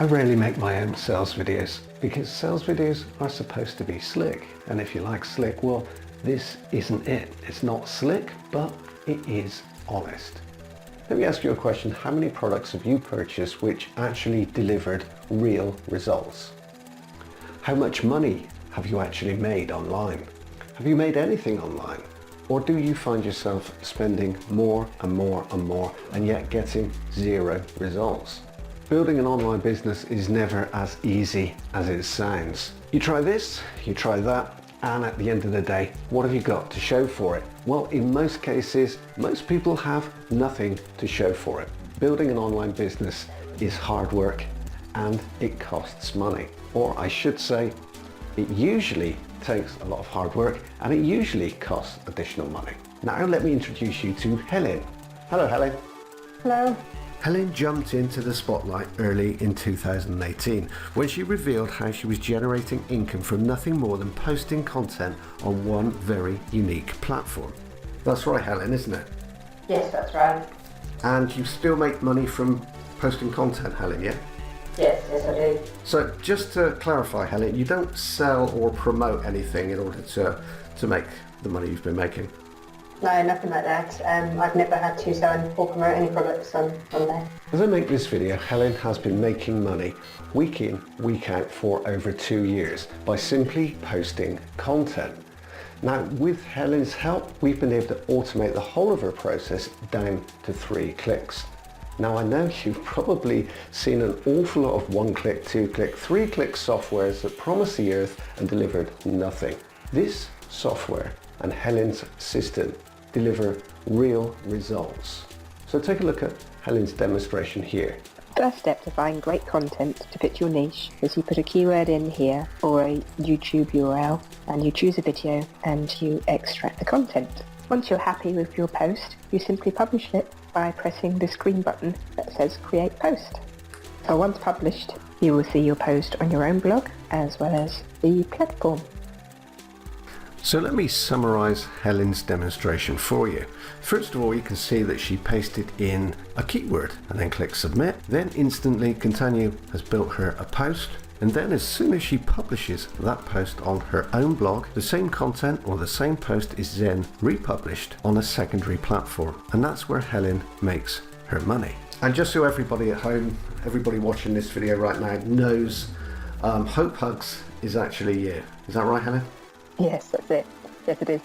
I rarely make my own sales videos because sales videos are supposed to be slick. And if you like slick, well, this isn't it. It's not slick, but it is honest. Let me ask you a question. How many products have you purchased which actually delivered real results? How much money have you actually made online? Have you made anything online? Or do you find yourself spending more and more and more and yet getting zero results? Building an online business is never as easy as it sounds. You try this, you try that, and at the end of the day, what have you got to show for it? Well, in most cases, most people have nothing to show for it. Building an online business is hard work and it costs money. Or I should say, it usually takes a lot of hard work and it usually costs additional money. Now let me introduce you to Helen. Hello, Helen. Hello. Helen jumped into the spotlight early in 2018 when she revealed how she was generating income from nothing more than posting content on one very unique platform. That's right, Helen, isn't it? Yes, that's right. And you still make money from posting content, Helen, yeah? Yes, I do. So just to clarify, Helen, you don't sell or promote anything in order to make the money you've been making? No, nothing like that. I've never had to sell or promote any products on there. As I make this video, Helen has been making money week in, week out for over 2 years by simply posting content. Now, with Helen's help, we've been able to automate the whole of her process down to 3 clicks. Now, I know you've probably seen an awful lot of 1-click, 2-click, 3-click softwares that promise the earth and delivered nothing. This software and Helen's assistant deliver real results. So take a look at Helen's demonstration here. First step to find great content to fit your niche is you put a keyword in here or a YouTube URL and you choose a video and you extract the content. Once you're happy with your post, you simply publish it by pressing this green button that says Create Post. So once published, you will see your post on your own blog as well as the platform. So let me summarize Helen's demonstration for you. First of all, you can see that she pasted in a keyword and then click submit. Then instantly Continue has built her a post. And then as soon as she publishes that post on her own blog, the same content or the same post is then republished on a secondary platform. And that's where Helen makes her money. And just so everybody at home, everybody watching this video right now knows, Hope Hugs is actually you. Is that right, Helen? Yes, that's it. Yes, it is.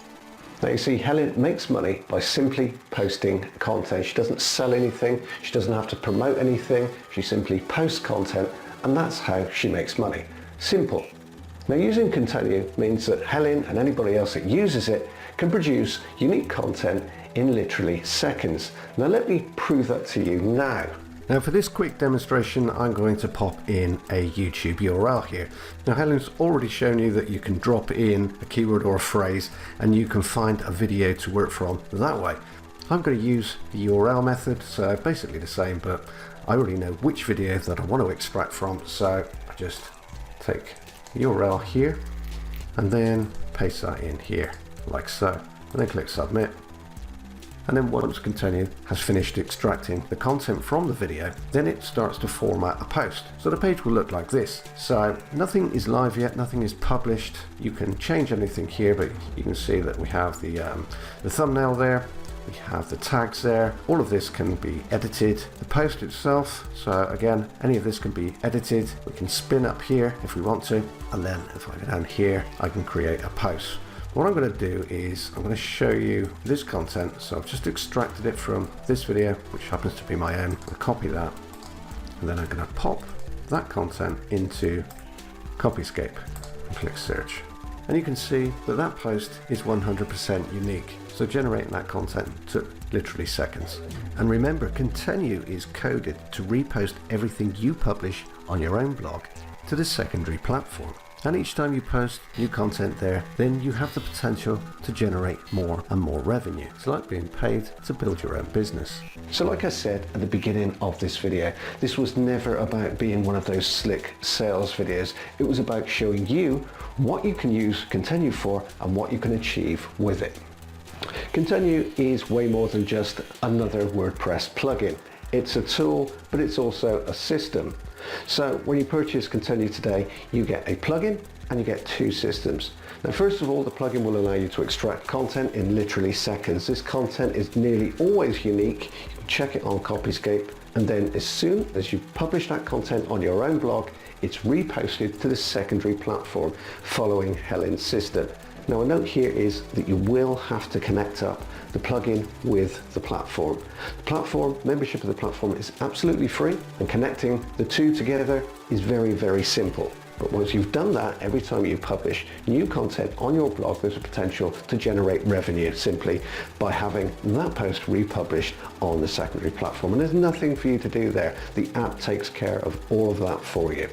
Now you see, Helen makes money by simply posting content. She doesn't sell anything. She doesn't have to promote anything. She simply posts content, and that's how she makes money. Simple. Now using Continue means that Helen and anybody else that uses it can produce unique content in literally seconds. Now let me prove that to you now. Now for this quick demonstration, I'm going to pop in a YouTube URL here. Now Helen's already shown you that you can drop in a keyword or a phrase and you can find a video to work from that way. I'm going to use the URL method, so basically the same, but I already know which video that I want to extract from, so I just take the URL here and then paste that in here like so, and then click submit. And then once Continue has finished extracting the content from the video, then it starts to format a post. So the page will look like this. So nothing is live yet, nothing is published. You can change anything here, but you can see that we have the thumbnail there. We have the tags there. All of this can be edited. The post itself, so again, any of this can be edited. We can spin up here if we want to. And then if I go down here, I can create a post. What I'm going to do is I'm going to show you this content. So I've just extracted it from this video, which happens to be my own. I'll copy that, and then I'm going to pop that content into Copyscape and click search. And you can see that that post is 100% unique. So generating that content took literally seconds. And remember, Continue is coded to repost everything you publish on your own blog to the secondary platform. And each time you post new content there, then you have the potential to generate more and more revenue. It's like being paid to build your own business. So like I said at the beginning of this video, this was never about being one of those slick sales videos. It was about showing you what you can use Continue for and what you can achieve with it. Continue is way more than just another WordPress plugin. It's a tool, but it's also a system. So when you purchase Continue Today, you get a plugin and you get 2 systems. Now, first of all, the plugin will allow you to extract content in literally seconds. This content is nearly always unique. You can check it on Copyscape, and then as soon as you publish that content on your own blog, it's reposted to the secondary platform following Helen's system. Now, a note here is that you will have to connect up the plugin with the platform. The platform, membership of the platform is absolutely free, and connecting the 2 together is very, very simple. But once you've done that, every time you publish new content on your blog, there's a potential to generate revenue simply by having that post republished on the secondary platform. And there's nothing for you to do there. The app takes care of all of that for you.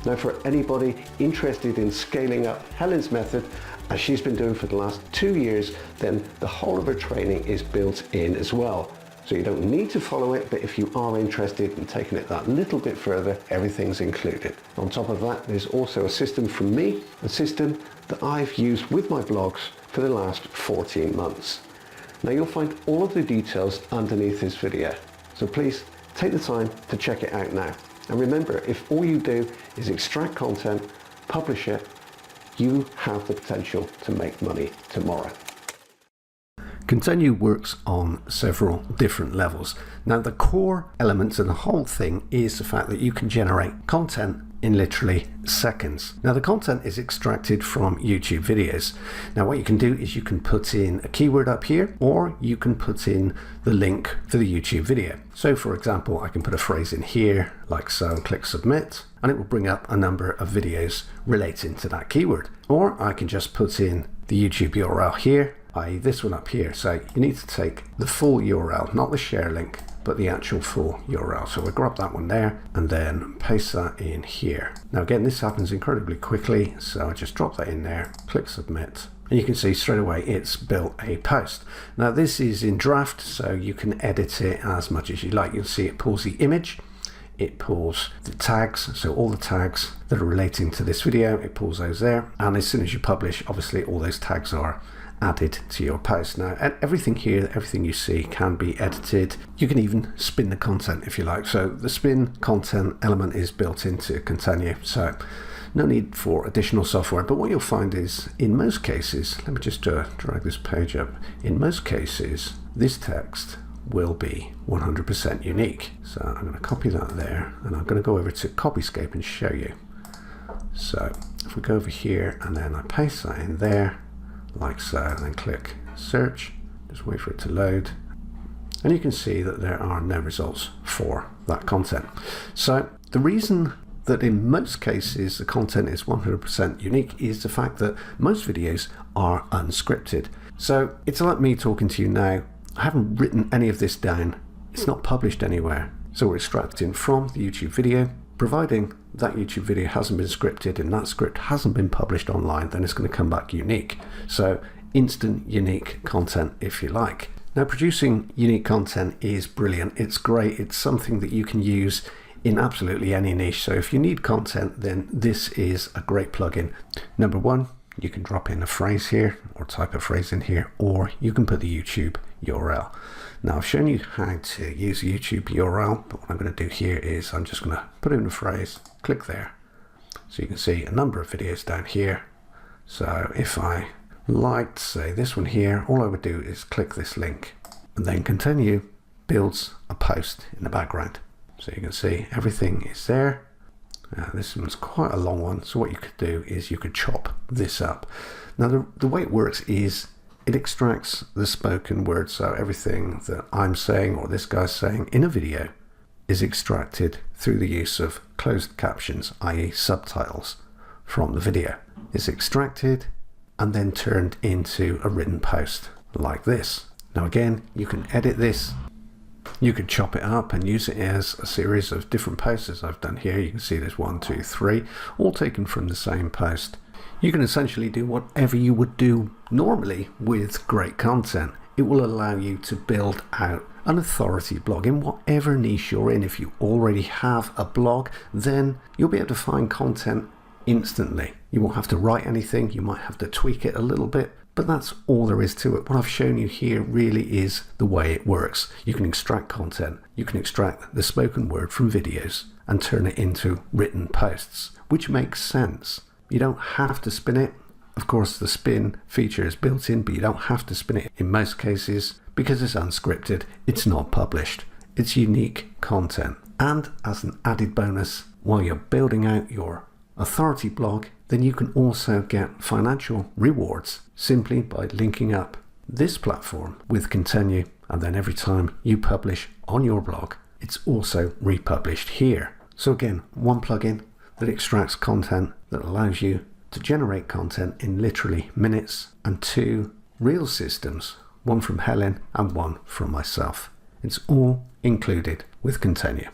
Now, for anybody interested in scaling up Helen's method, as she's been doing for the last 2 years, then the whole of her training is built in as well. So you don't need to follow it, but if you are interested in taking it that little bit further, everything's included. On top of that, there's also a system from me, a system that I've used with my blogs for the last 14 months. Now, you'll find all of the details underneath this video. So please take the time to check it out now. And remember, if all you do is extract content, publish it, you have the potential to make money tomorrow. Continue works on several different levels. Now, the core elements of the whole thing is the fact that you can generate content in literally seconds. Now, the content is extracted from YouTube videos. Now, what you can do is you can put in a keyword up here, or you can put in the link for the YouTube video. So for example, I can put a phrase in here like so and click submit, and it will bring up a number of videos relating to that keyword. Or I can just put in the YouTube URL here, i.e. this one up here. So you need to take the full URL, not the share link, but the actual full URL. So we'll grab that one there and then paste that in here. Now again, this happens incredibly quickly, so I just drop that in there, click submit, and you can see straight away it's built a post. Now this is in draft, so you can edit it as much as you like. You'll see it pulls the image, it pulls the tags, so all the tags that are relating to this video, it pulls those there, and as soon as you publish, obviously all those tags are added to your post. Now, everything here, everything you see can be edited. You can even spin the content if you like. So the spin content element is built into Continue, so no need for additional software. But what you'll find is, in most cases, let me just drag this page up. In most cases, this text will be 100% unique. So I'm going to copy that there, and I'm going to go over to Copyscape and show you. So if we go over here and then I paste that in there, like so, and then click search, just wait for it to load, and you can see that there are no results for that content. So the reason that in most cases the content is 100% unique is the fact that most videos are unscripted. So it's like me talking to you now. I haven't written any of this down, it's not published anywhere, so we're extracting from the YouTube video. Providing that YouTube video hasn't been scripted and that script hasn't been published online, then it's going to come back unique. So instant unique content, if you like. Now, producing unique content is brilliant. It's great. It's something that you can use in absolutely any niche. So if you need content, then this is a great plugin. Number one, you can drop in a phrase here or type a phrase in here, or you can put the YouTube URL. Now, I've shown you how to use a YouTube URL, but what I'm going to do here is I'm just going to put in a phrase, click there. So you can see a number of videos down here. So if I liked, say, this one here, all I would do is click this link, and then Continue builds a post in the background. So you can see everything is there. This one's quite a long one, so what you could do is you could chop this up. Now the way it works is it extracts the spoken word, so everything that I'm saying or this guy's saying in a video is extracted through the use of closed captions, i.e. subtitles from the video. It's extracted and then turned into a written post like this. Now again, you can edit this. You could chop it up and use it as a series of different posts as I've done here. You can see there's 1, 2, 3, all taken from the same post. You can essentially do whatever you would do normally with great content. It will allow you to build out an authority blog in whatever niche you're in. If you already have a blog, then you'll be able to find content instantly. You won't have to write anything. You might have to tweak it a little bit, But that's all there is to it. What I've shown you here really is the way it works. You can extract content, you can extract the spoken word from videos and turn it into written posts, which makes sense. You don't have to spin it. Of course, the spin feature is built in, but you don't have to spin it in most cases because it's unscripted. It's not published. It's unique content. And as an added bonus, while you're building out your authority blog, then you can also get financial rewards simply by linking up this platform with Continue, and then every time you publish on your blog, it's also republished here. So again, one plugin that extracts content that allows you to generate content in literally minutes, and two real systems, one from Helen and one from myself. It's all included with Continue.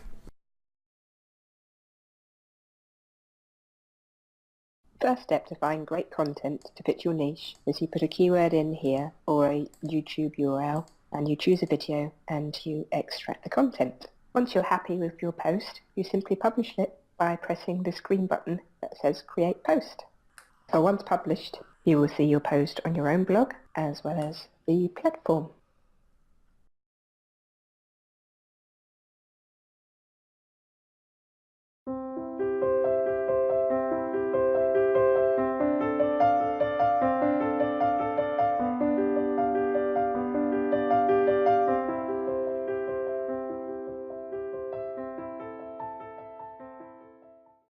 First step to find great content to fit your niche is you put a keyword in here or a YouTube URL and you choose a video and you extract the content. Once you're happy with your post, you simply publish it by pressing this green button that says Create Post. So once published, you will see your post on your own blog as well as the platform.